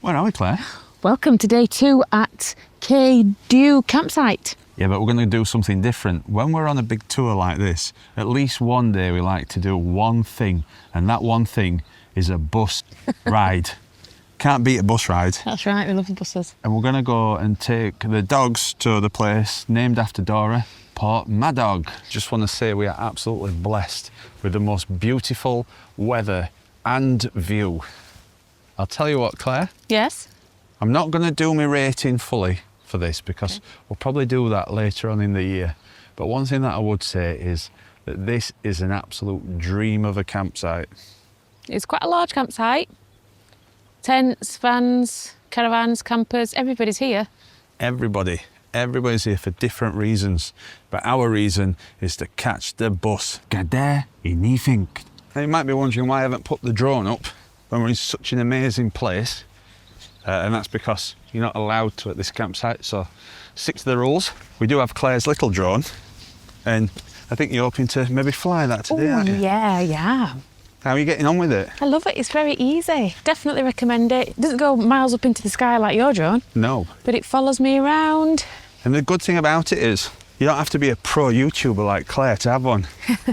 Where are we, Claire? Welcome to day 2 at Dew campsite. Yeah, but we're going to do something different. When we're on a big tour like this, at least one day we like to do one thing, and that one thing is a bus ride. Can't beat a bus ride. That's right, we love the buses. And we're going to go and take the dogs to the place named after Dora, Porthmadog. Just want to say we are absolutely blessed with the most beautiful weather and view. I'll tell you what, Claire. Yes? I'm not going to do my rating fully for this because we'll probably do that later on in the year. But one thing that I would say is that this is an absolute dream of a campsite. It's quite a large campsite. Tents, vans, caravans, campers, everybody's here. Everybody's here for different reasons. But our reason is to catch the bus. Gada anything. Now you might be wondering why I haven't put the drone up when we're in such an amazing place. And that's because you're not allowed to at this campsite, so stick to the rules. We do have Claire's little drone, and I think you're hoping to maybe fly that today, aren't you? Yeah. How are you getting on with it? I love it, it's very easy. Definitely recommend it. It doesn't go miles up into the sky like your drone. No. But it follows me around. And the good thing about it is, you don't have to be a pro YouTuber like Claire to have one.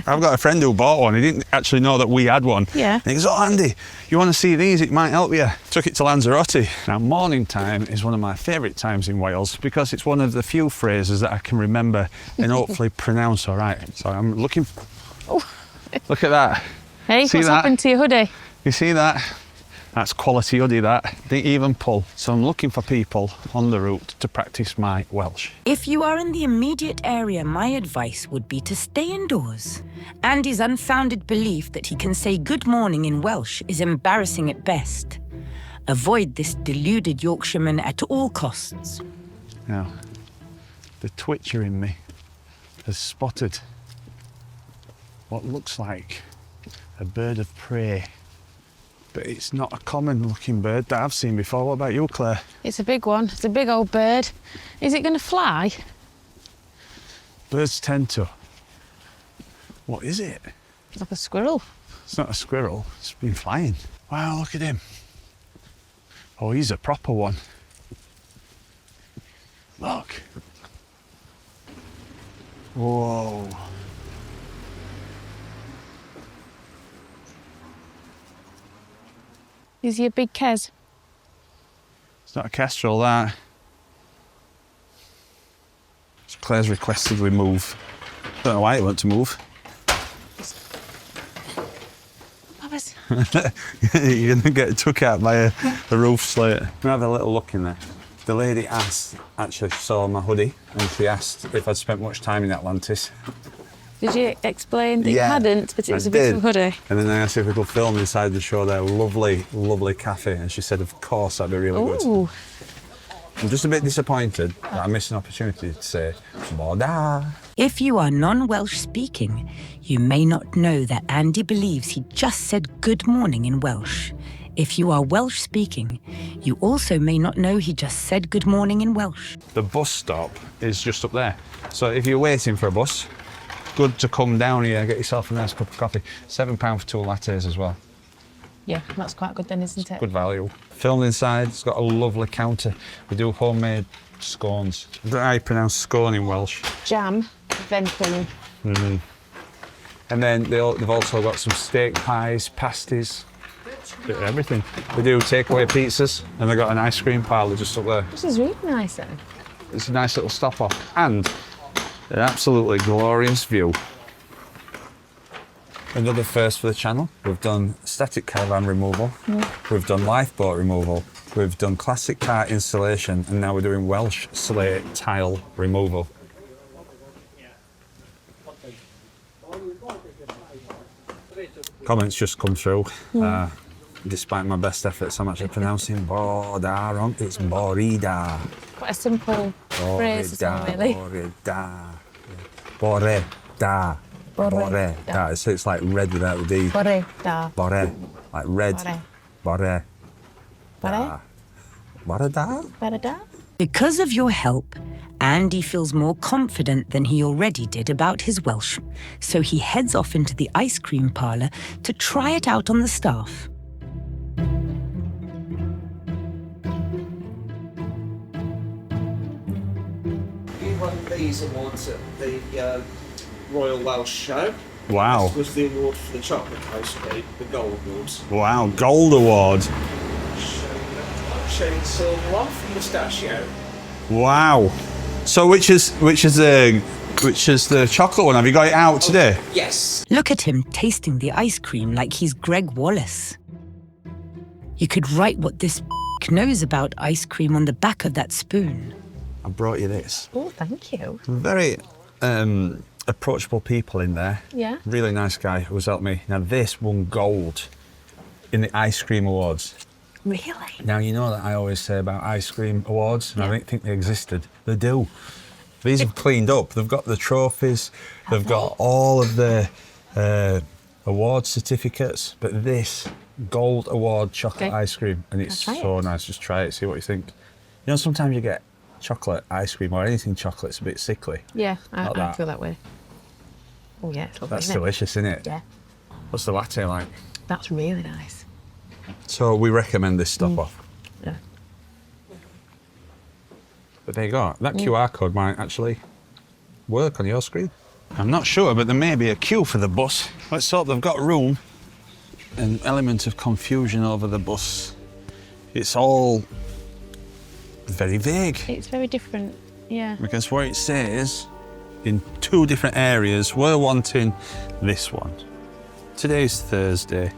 I've got a friend who bought one. He didn't actually know that we had one. Yeah. And he goes, oh, Andy, you want to see these? It might help you. Took it to Lanzarote. Now, morning time is one of my favourite times in Wales because it's one of the few phrases that I can remember and hopefully pronounce all right. So I'm looking... Oh. Look at that. Hey, See what's that? happened to your hoodie? You see that? That's quality hoodie, that. Didn't even pull. So I'm looking for people on the route to practice my Welsh. If you are in the immediate area, my advice would be to stay indoors. Andy's unfounded belief that he can say good morning in Welsh is embarrassing at best. Avoid this deluded Yorkshireman at all costs. Now, the twitcher in me has spotted what looks like a bird of prey. But it's not a common looking bird that I've seen before. What about you, Claire? It's a big one. It's a big old bird. Is it going to fly? Birds tend to. What is it? It's like a squirrel. It's not a squirrel. It's been flying. Wow, look at him. Oh, he's a proper one. Look. Whoa. Is he a big Kes? It's not a kestrel, that. So Claire's requested we move. Don't know why he wants to move. Thomas. You're going to get took out by a roof slate. We'll have a little look in there. The lady asked, actually saw my hoodie, and she asked if I'd spent much time in Atlantis. Did you explain that you hadn't, but it was a beautiful hoodie? And then I asked if we could film inside the show there. Lovely, lovely cafe. And she said, of course, that'd be really good. I'm just a bit disappointed that I missed an opportunity to say, Boda. If you are non-Welsh speaking, you may not know that Andy believes he just said good morning in Welsh. If you are Welsh speaking, you also may not know he just said good morning in Welsh. The bus stop is just up there. So if you're waiting for a bus, good to come down here, get yourself a nice cup of coffee. £7 for 2 lattes as well. Yeah, that's quite good then, isn't it? Good value. Filmed inside, it's got a lovely counter. We do homemade scones. I don't know how you pronounce scone in Welsh. Jam, venting. Mm-hmm. And then they've also got some steak pies, pasties, bit of everything. They do takeaway pizzas, and they've got an ice cream parlour just up there. This is really nice then. It's a nice little stop off. And an absolutely glorious view. Another first for the channel. We've done static caravan removal. We've done lifeboat removal. We've done classic car installation, and now we're doing Welsh slate tile removal. Comments just come through. Despite my best efforts, I'm actually pronouncing Boda wrong. It's Borida. Quite a simple phrase, isn't it, really? Borida. Boreda. Boreda. So it's like red without the D. Boreda. Bore. Like red. Bore. Bore. Boreda? Boreda? Because of your help, Andy feels more confident than he already did about his Welsh, so he heads off into the ice cream parlour to try it out on the staff. won these awards at the Royal Welsh Show. Wow. This was the award for the chocolate pastry, the Gold Awards. Wow, Gold Award. Showing silver one from Mustachio. Wow. So which is the chocolate one? Have you got it out today? Yes. Look at him tasting the ice cream like he's Greg Wallace. You could write what this knows about ice cream on the back of that spoon. I brought you this. Oh, thank you. Very approachable people in there. Yeah. Really nice guy who's helped me. Now this won gold in the ice cream awards. Really? Now you know that I always say about ice cream awards, and I don't think they existed. They do. These have cleaned up. They've got the trophies. They've got all of the award certificates. But this gold award chocolate ice cream, and it's so nice. Just try it, see what you think. You know, sometimes you get chocolate ice cream or anything chocolate, it's a bit sickly. Yeah, I that. feel that way. Oh yeah, it's lovely. That's isn't delicious, isn't it? Yeah. What's the latte like? That's really nice. So we recommend this stop off. Yeah. But there you go. That QR code might actually work on your screen. I'm not sure, but there may be a queue for the bus. Let's hope they've got room. An element of confusion over the bus. It's all very vague. It's very different, yeah. Because what it says in 2 different areas, we're wanting this one. Today's Thursday,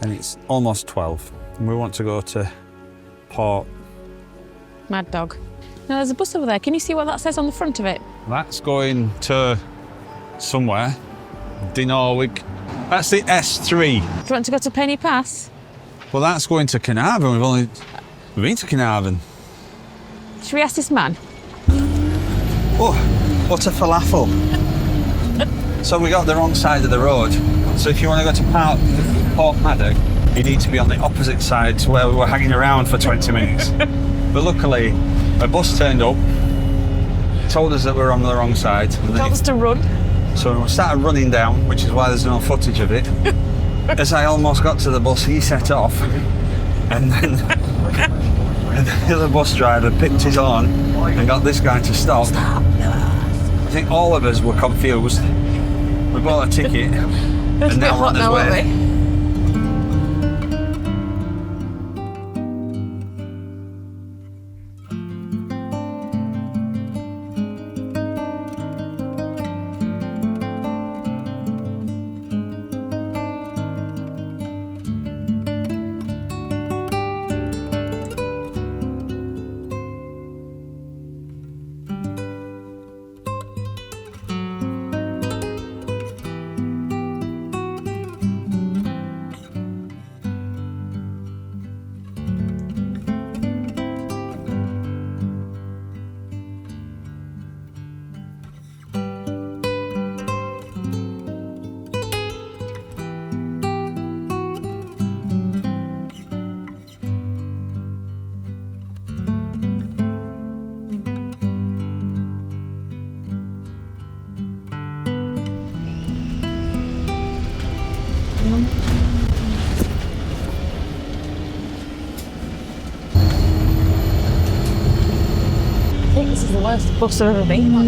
and it's almost 12. And we want to go to Porthmadog. Now there's a bus over there. Can you see what that says on the front of it? That's going to somewhere. Dinorwig. That's the S3. Do you want to go to Penny Pass? Well, that's going to Carnarvon. We've been to Carnarvon. Should we ask this man? Oh, what a falafel. So we got the wrong side of the road. So if you want to go to Portmadog, you need to be on the opposite side to where we were hanging around for 20 minutes. But luckily, a bus turned up, told us that we were on the wrong side. Told us to run. So we started running down, which is why there's no footage of it. As I almost got to the bus, he set off, and then the other bus driver picked his horn and got this guy to stop. I think all of us were confused. We bought a ticket, and now we're on his way. I think this is the worst bus I've ever been on.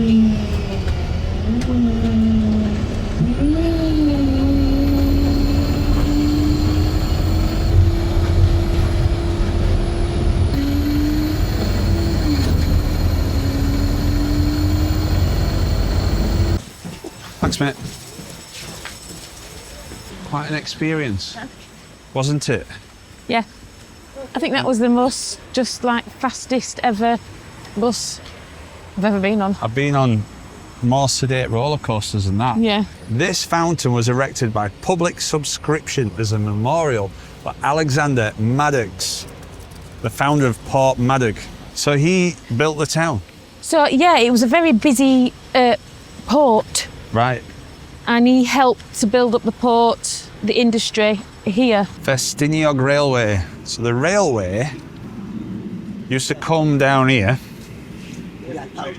Thanks, mate. Quite an experience, wasn't it? Yeah. I think that was the most, just like, fastest ever bus I've ever been on. I've been on more sedate roller coasters than that. Yeah. This fountain was erected by public subscription as a memorial for Alexander Maddox, the founder of Portmadog. So he built the town. So, yeah, it was a very busy port. Right. And he helped to build up the port, the industry here. Festiniog Railway. So the railway used to come down here.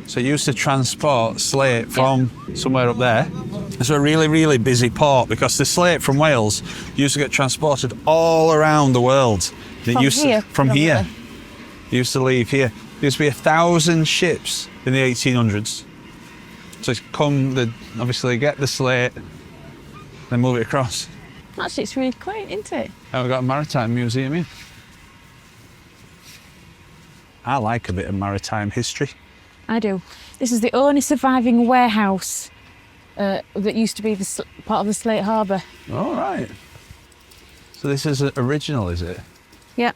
So it used to transport slate from somewhere up there. It's a really, really busy port because the slate from Wales used to get transported all around the world. From here. It used to leave here. There used to be 1,000 ships in the 1800s. So it's come, obviously get the Slate, then move it across. Actually, it's really quaint, isn't it? And we've got a maritime museum here. I like a bit of maritime history. I do. This is the only surviving warehouse that used to be part of the Slate Harbour. All right. So this is original, is it? Yeah.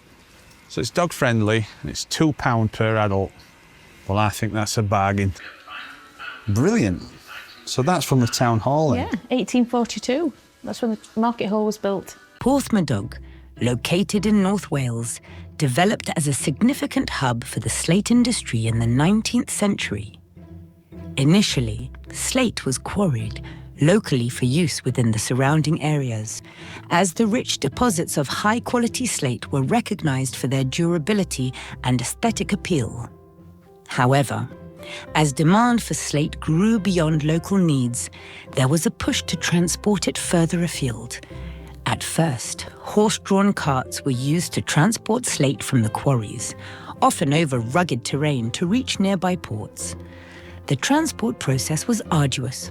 So it's dog friendly and it's £2 per adult. Well, I think that's a bargain. Brilliant. So that's from the town hall then? Yeah, 1842. That's when the market hall was built. Porthmadog, located in North Wales, developed as a significant hub for the slate industry in the 19th century. Initially, slate was quarried locally for use within the surrounding areas, as the rich deposits of high-quality slate were recognised for their durability and aesthetic appeal. However, as demand for slate grew beyond local needs, there was a push to transport it further afield. At first, horse-drawn carts were used to transport slate from the quarries, often over rugged terrain to reach nearby ports. The transport process was arduous,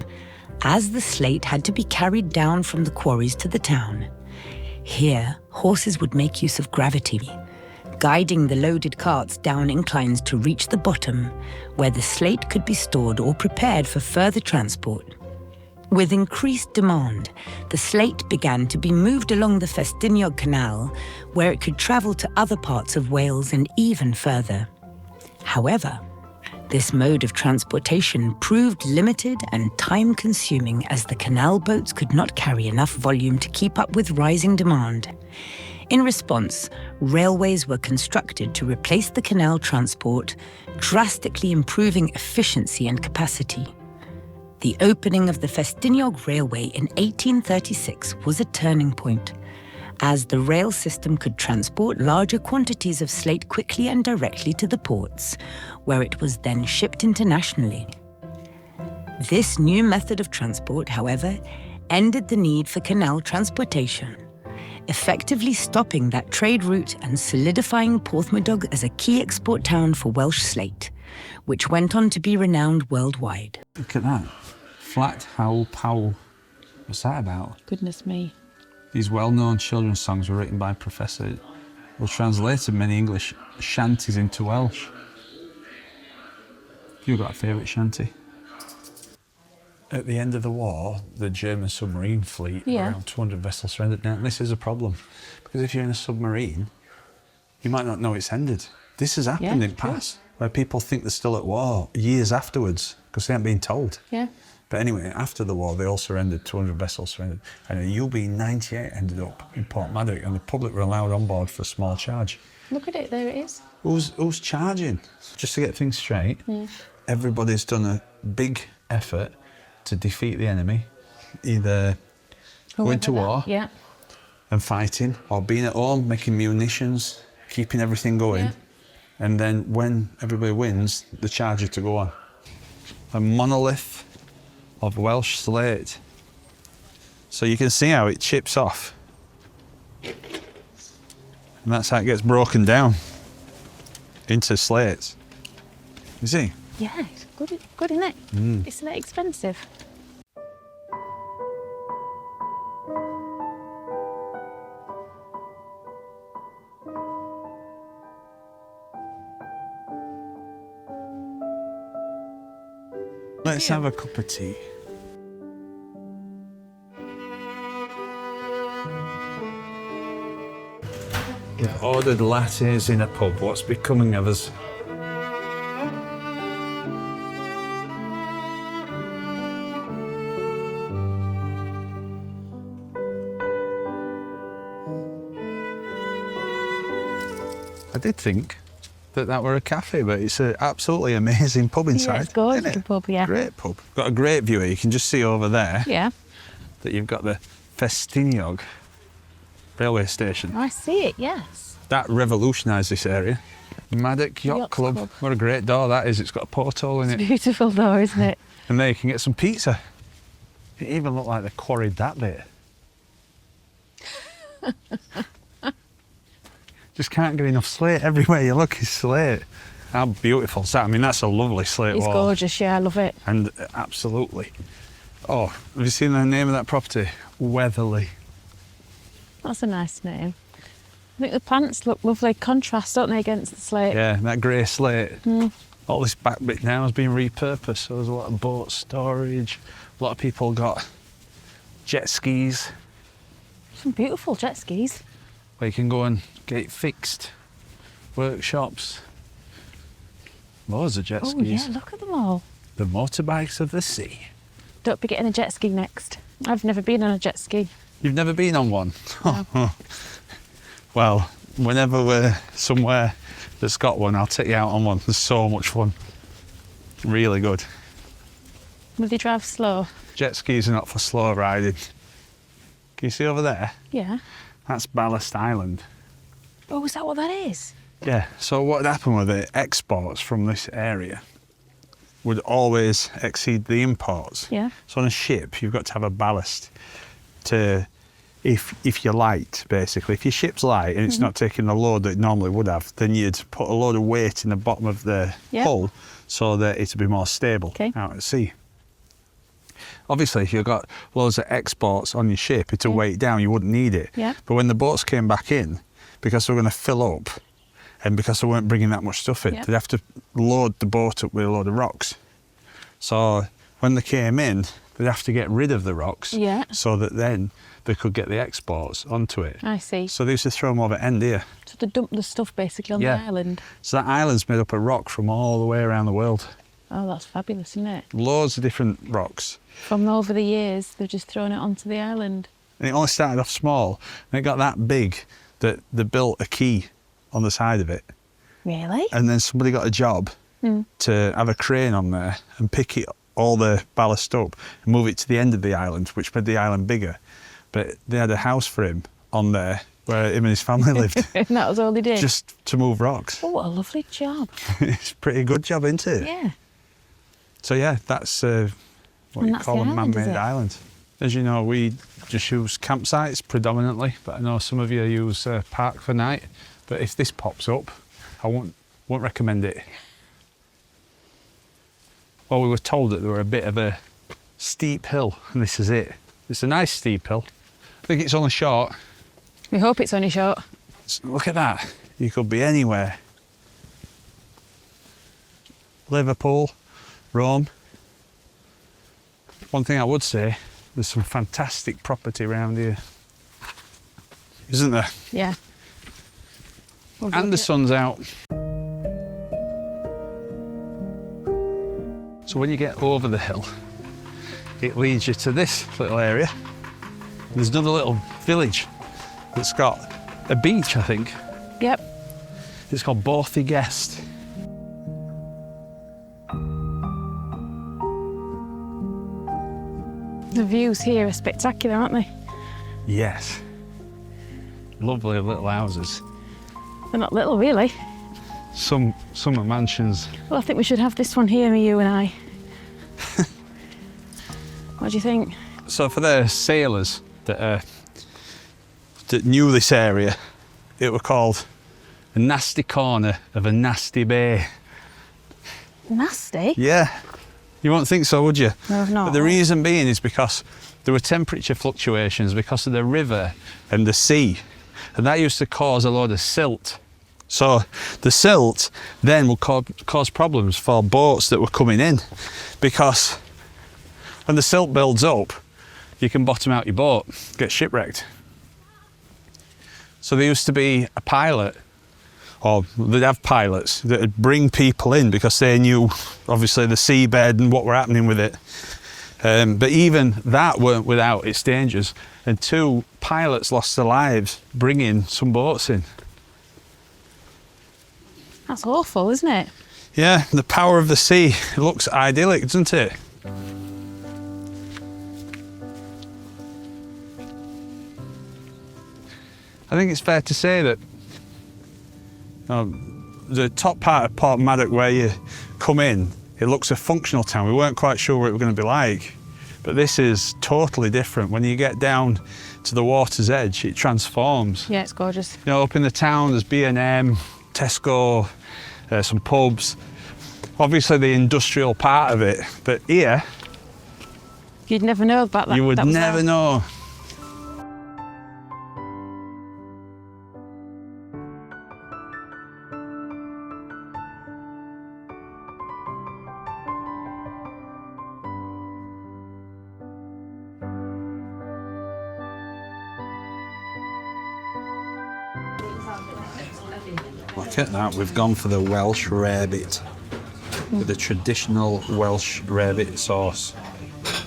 as the slate had to be carried down from the quarries to the town. Here, horses would make use of gravity, guiding the loaded carts down inclines to reach the bottom, where the slate could be stored or prepared for further transport. With increased demand, the slate began to be moved along the Festiniog Canal, where it could travel to other parts of Wales and even further. However, this mode of transportation proved limited and time-consuming, as the canal boats could not carry enough volume to keep up with rising demand. In response, railways were constructed to replace the canal transport, drastically improving efficiency and capacity. The opening of the Festiniog Railway in 1836 was a turning point, as the rail system could transport larger quantities of slate quickly and directly to the ports, where it was then shipped internationally. This new method of transport, however, ended the need for canal transportation, effectively stopping that trade route and solidifying Porthmadog as a key export town for Welsh slate, which went on to be renowned worldwide. Look at that. Flat Howl Powell. What's that about? Goodness me. These well-known children's songs were written by Professor who translated many English shanties into Welsh. You've got a favourite shanty? At the end of the war, the German submarine fleet, around 200 vessels surrendered. Now, this is a problem, because if you're in a submarine, you might not know it's ended. This has happened in the past, where people think they're still at war years afterwards, because they haven't been told. Yeah. But anyway, after the war, they all surrendered, 200 vessels surrendered. And a UB-98 ended up in Portmadog, and the public were allowed on board for a small charge. Look at it, there it is. Who's charging? Just to get things straight, everybody's done a big effort to defeat the enemy, either going to war and fighting, or being at home, making munitions, keeping everything going. And then when everybody wins, the charge is to go on. A monolith of Welsh slate. So you can see how it chips off. And that's how it gets broken down into slates. You see? Yeah, it's good, isn't it? It's not expensive. Let's have a cup of tea. We've ordered lattes in a pub. What's becoming of us? I did think that were a cafe, but it's an absolutely amazing pub inside. Yeah, it's gorgeous, isn't the pub, yeah. Great pub. Got a great view here. You can just see over there Yeah. that you've got the Festiniog railway station. I see it, yes. That revolutionised this area. Maddock Yacht Club. What a great door that is. It's got a porthole in it. Beautiful door, isn't it? And there you can get some pizza. It even looked like they quarried that bit. Just can't get enough slate. Everywhere you look is slate. How beautiful is that? I mean, that's a lovely slate It's wall. gorgeous, yeah, I love it. And absolutely. Oh, have you seen the name of that property? Weatherly. That's a nice name. I think the plants look lovely, contrast, don't they, against the slate? Yeah, that grey slate. All this back bit now has been repurposed, so there's a lot of boat storage. A lot of people got jet skis Some beautiful jet skis. where you can go and get it fixed. Workshops. Loads of jet Oh skis. yeah, look at them all. The motorbikes of the sea. Don't be getting a jet ski next. I've never been on a jet ski. You've never been on one? No. Well, whenever we're somewhere that's got one, I'll take you out on one. There's so much fun. Really good. Will you drive slow? Jet skis are not for slow riding. Can you see over there? Yeah. That's Ballast Island. Oh, is that what that is? Yeah, so what happened with the exports from this area would always exceed the imports. Yeah. So on a ship, you've got to have a ballast to, if you're light, basically. If your ship's light and it's not taking the load that it normally would have, then you'd put a load of weight in the bottom of the hull so that it'd be more stable out at sea. Obviously, if you've got loads of exports on your ship, it'll weigh it down, you wouldn't need it. Yeah. But when the boats came back in, because they were going to fill up, and because they weren't bringing that much stuff in, they'd have to load the boat up with a load of rocks. So when they came in, they'd have to get rid of the rocks so that then they could get the exports onto it. I see. So they used to throw them over end here. So they dump the stuff basically on the island. So that island's made up of rock from all the way around the world. Oh, that's fabulous, isn't it? Loads of different rocks. From over the years, they've just thrown it onto the island. And it only started off small, and it got that big that they built a quay on the side of it. Really? And then somebody got a job to have a crane on there and pick it, all the ballast up and move it to the end of the island, which made the island bigger. But they had a house for him on there where him and his family lived. And that was all they did? Just to move rocks. Oh, what a lovely job. It's a pretty good job, isn't it? Yeah. So yeah, that's what you that's call the a island, is man-made it? island. As you know, we just use campsites predominantly, but I know some of you use park for night. But if this pops up, I won't recommend it. Well, we were told that there were a bit of a steep hill, and this is it. It's a nice steep hill. I think it's only short. We hope it's only short. Look at that. You could be anywhere. Liverpool, Rome. One thing I would say, there's some fantastic property around here. Isn't there? Yeah. And the sun's out. So when you get over the hill, it leads you to this little area. There's another little village that's got a beach, I think. Yep. It's called Borth-y-Gest. The views here are spectacular, aren't they? Yes. Lovely little houses. They're not little, really. Some are mansions. Well, I think we should have this one here, you and I. What do you think? So for the sailors that knew this area, it were called a nasty corner of a nasty bay. Nasty? Yeah. You won't think so, would you? No, I've not. But the reason being is because there were temperature fluctuations because of the river and the sea, and that used to cause a load of silt. So the silt then will cause problems for boats that were coming in, because when the silt builds up, you can bottom out your boat, get shipwrecked. So there used to be a pilot, or they'd have pilots that would bring people in because they knew obviously the seabed and what were happening with it. But even that weren't without its dangers, and 2 pilots lost their lives bringing some boats in. That's awful, isn't it? Yeah, the power of the sea. It looks idyllic, doesn't it? I think it's fair to say that the top part of Portmadog where you come in, it looks a functional town. We weren't quite sure what it was going to be like, but this is totally different. When you get down to the water's edge, it transforms. Yeah, it's gorgeous. You know, up in the town there's B&M, Tesco, some pubs. Obviously the industrial part of it, but here You'd never know about that. you would that was never there. know. Look at that, we've gone for the Welsh rarebit with the traditional Welsh rarebit sauce.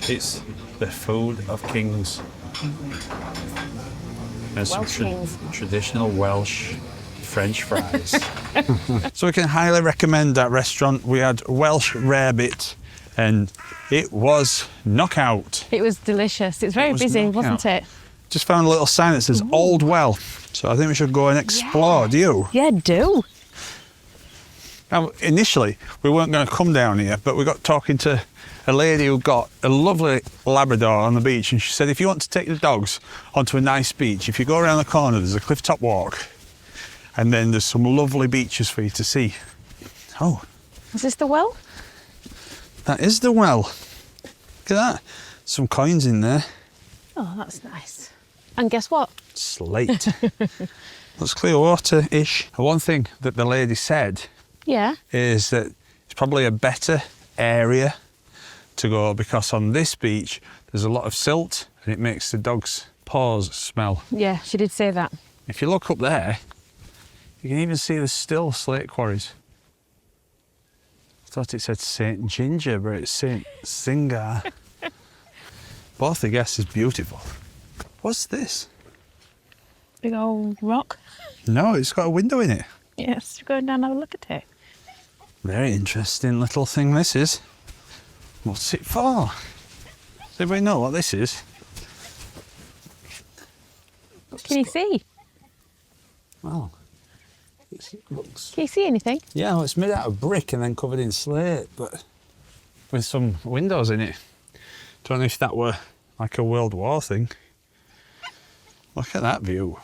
It's the food of kings. There's some Welsh kings. traditional Welsh French fries. So we can highly recommend that restaurant. We had Welsh rarebit and it was knockout. It was delicious. It's very was busy, knockout. wasn't it? Just found a little sign that says Old Well. So I think we should go and explore, do you? Yeah, do. Now, initially, we weren't going to come down here, but we got talking to a lady who got a lovely Labrador on the beach, and she said, if you want to take the dogs onto a nice beach, if you go around the corner, there's a cliff top walk, and then there's some lovely beaches for you to see. Oh, Is this the well? that is the well. Look at that. Some coins in there. Oh, that's nice. And guess what? Slate. Looks clear water-ish. One thing that the lady said Yeah. is that it's probably a better area to go because on this beach there's a lot of silt and it makes the dog's paws smell. Yeah, she did say that. If you look up there, you can even see the still slate quarries. I thought it said St Ginger, but it's St Singar. Borth-y-Gest is beautiful. What's this? Big old rock. No, it's got a window in it. Yes, go down and have a look at it. Very interesting little thing this is. What's it for? Does anybody know what this is? Can you see? Well, it looks... Can you see anything? Yeah, well, it's made out of brick and then covered in slate, but with some windows in it. Don't know if that were like a World War thing. Look at that view.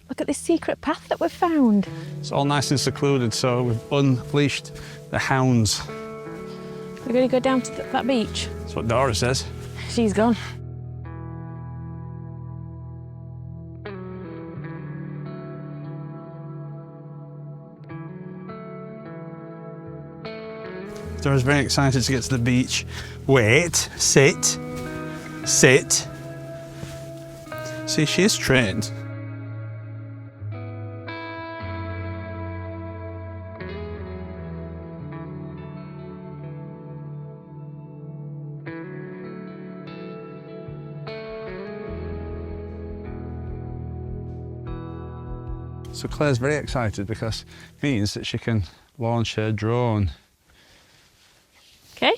Look at this secret path that we've found. It's all nice and secluded, so we've unleashed the hounds. We're going to go down to that beach. That's what Dora says. She's gone. Dora's very excited to get to the beach. Wait, sit, sit. See, she is trained. So Claire's very excited because it means that she can launch her drone. Okay.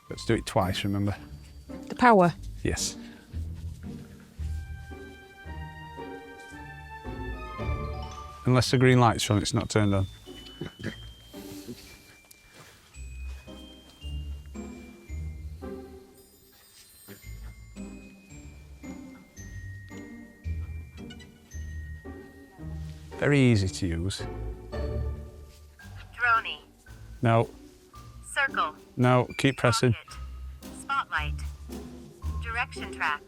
Let's do it twice, remember? The power. Yes. Unless the green light's on, it's not turned on. Very easy to use. Droney. No, Circle. no, keep pressing. Rocket. Spotlight. Direction track.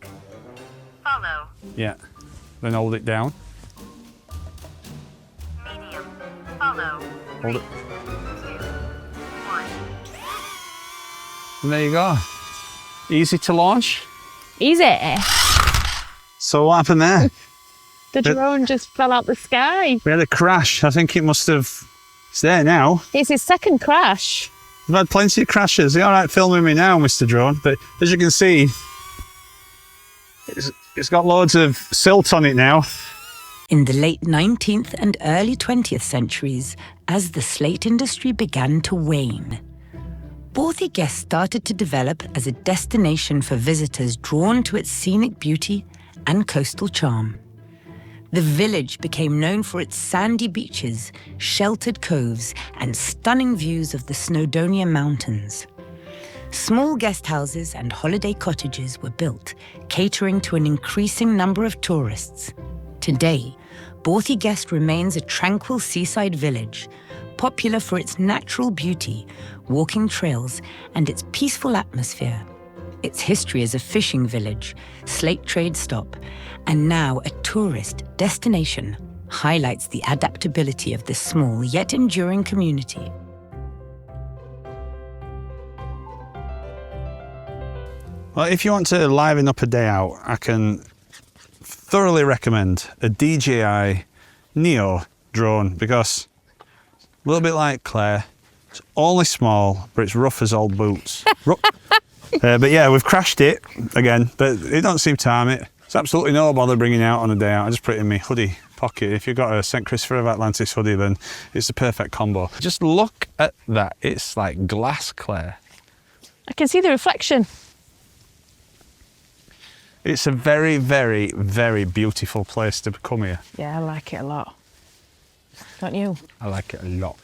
Follow. Yeah. Then hold it down. Medium. Follow. Hold it. 2, 1. And there you go. Easy to launch. Easy. So what happened there? The drone just fell out the sky. We had a crash. I think it must have... It's there now. It's his second crash. We've had plenty of crashes. You're all right filming me now, Mr. Drone, but as you can see, it's got loads of silt on it now. In the late 19th and early 20th centuries, as the slate industry began to wane, Borth-y-Gest started to develop as a destination for visitors drawn to its scenic beauty and coastal charm. The village became known for its sandy beaches, sheltered coves, and stunning views of the Snowdonia Mountains. Small guest houses and holiday cottages were built, catering to an increasing number of tourists. Today, Borth-y-Gest remains a tranquil seaside village, popular for its natural beauty, walking trails, and its peaceful atmosphere. Its history as a fishing village, Slate trade stop, and now a tourist destination highlights the adaptability of this small yet enduring community. Well, if you want to liven up a day out, I can thoroughly recommend a DJI Neo drone because a little bit like Claire, it's only small, but it's rough as old boots. But yeah, we've crashed it again, but it don't seem to harm it. It's absolutely no bother bringing it out on a day out. I just put it in my hoodie pocket. If you've got a St. Christopher of Atlantis hoodie, then it's the perfect combo. Just look at that. It's like glass, Claire. I can see the reflection. It's a very, very, very beautiful place to come here. Yeah, I like it a lot. Don't you? I like it a lot.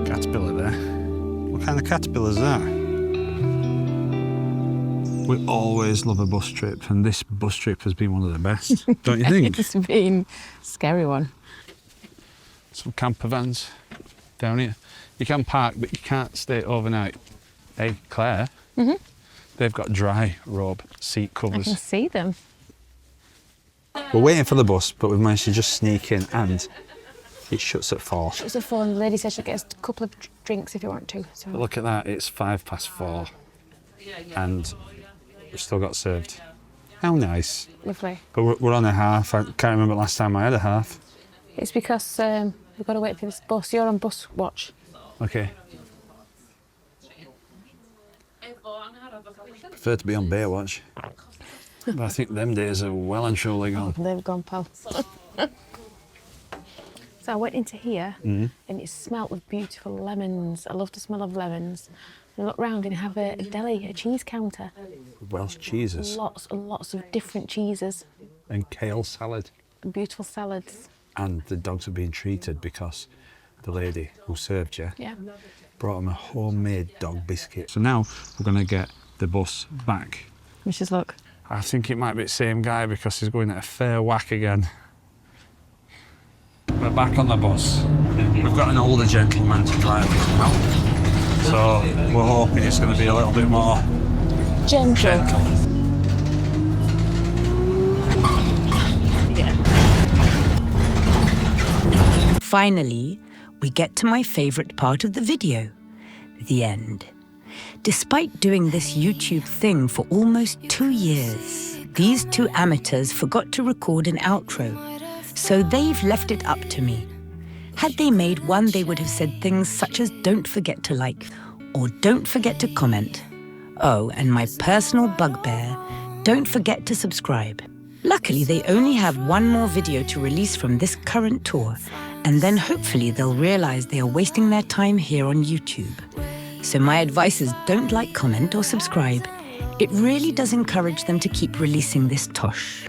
Caterpillar there. What kind of caterpillar is that? We always love a bus trip, and this bus trip has been one of the best, don't you think? It's been a scary one. Some camper vans down here. You can park, but you can't stay overnight. Hey, Claire, they've got dry robe seat I covers. can see them. We're waiting for the bus, but we've managed to just sneak in, and it shuts at 4. It's a phone. The lady said she'll get us a couple of drinks if you want to. So. But look at that, it's 4:05, and we've still got served. How nice. Lovely. But we're on a half. I can't remember last time I had a half. It's because we've got to wait for this bus. You're on bus watch. Okay. Prefer to be on Bear Watch. But I think them days are well and truly gone. They've gone, pal. So I went into here and it smelt of beautiful lemons. I love the smell of lemons. I look round and have a deli, a cheese counter. Welsh cheeses. Lots and lots of different cheeses. And kale salad. And beautiful salads. And the dogs were being treated because the lady who served you brought them a homemade dog biscuit. So now we're going to get the bus back. Let's just look. I think it might be the same guy because he's going at a fair whack again. We're back on the bus. We've got an older gentleman to drive us now. So we're hoping it's going to be a little bit more gentle. Finally, we get to my favorite part of the video, the end. Despite doing this YouTube thing for almost 2 years, these two amateurs forgot to record an outro, so they've left it up to me. Had they made one, they would have said things such as don't forget to like, or don't forget to comment. Oh, and my personal bugbear, don't forget to subscribe. Luckily, they only have one more video to release from this current tour, and then hopefully they'll realize they are wasting their time here on YouTube. So my advice is don't like, comment, or subscribe. It really does encourage them to keep releasing this tosh.